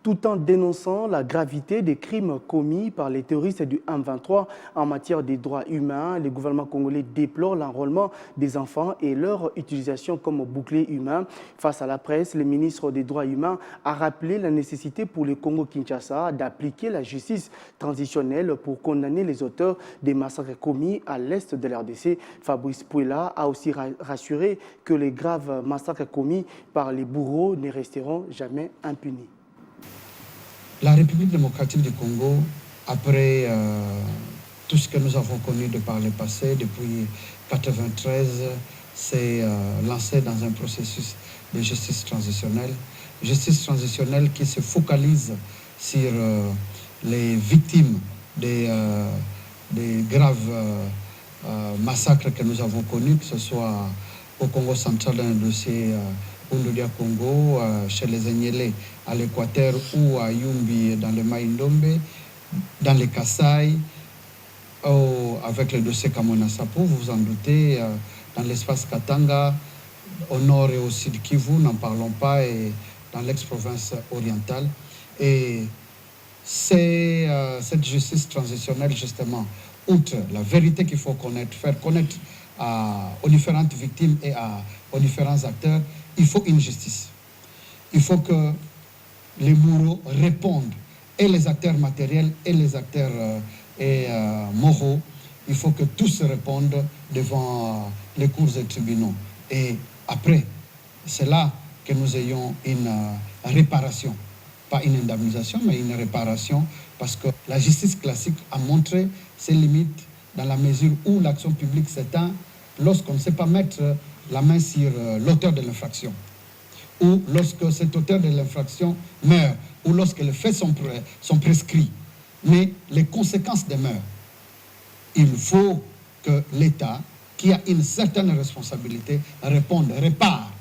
tout en dénonçant la gravité des crimes commis par les terroristes du M23 en matière des droits humains. Le gouvernement congolais déplore l'enrôlement des enfants et leur utilisation comme bouclier humain. Face à la presse, le ministre des Droits humains a rappelé la nécessité pour le Congo-Kinshasa d'appliquer la justice transitionnelle pour condamner les auteurs des massacres commis à l'est de l'RDC. Fabrice Pouela a aussi rassuré que les graves massacres commis par les bourreaux ne resteront jamais impunis. La République démocratique du Congo, après tout ce que nous avons connu de par le passé, depuis 1993, s'est lancée dans un processus de justice transitionnelle. Justice transitionnelle qui se focalise sur les victimes des graves massacres que nous avons connus, que ce soit au Congo central dans le dossier Oundudia Congo, chez les Enyele à l'Équateur ou à Yumbi dans le Maïndombe, dans les Kasaï, avec le dossier Kamona Sapo, vous vous en doutez, dans l'espace Katanga, au nord et au sud Kivu, n'en parlons pas, et dans l'ex-province orientale. Et c'est cette justice transitionnelle, justement, outre la vérité qu'il faut connaître, faire connaître aux différentes victimes et aux différents acteurs, il faut une justice. Il faut que les bourreaux répondent, et les acteurs matériels et les acteurs moraux. Il faut que tous répondent devant les cours et tribunaux. Et après, c'est là que nous ayons une réparation. Pas une indemnisation, mais une réparation, parce que la justice classique a montré ses limites dans la mesure où l'action publique s'éteint lorsqu'on ne sait pas mettre la main sur l'auteur de l'infraction, ou lorsque cet auteur de l'infraction meurt, ou lorsque les faits sont prescrits, mais les conséquences demeurent. Il faut que l'État, qui a une certaine responsabilité, réponde, répare.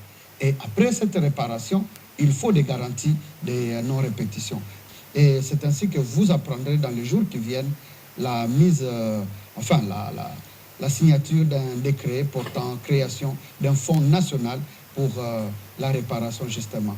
Et après cette réparation, il faut des garanties de non-répétition. Et c'est ainsi que vous apprendrez dans les jours qui viennent la mise, la signature d'un décret portant création d'un fonds national pour la réparation, justement.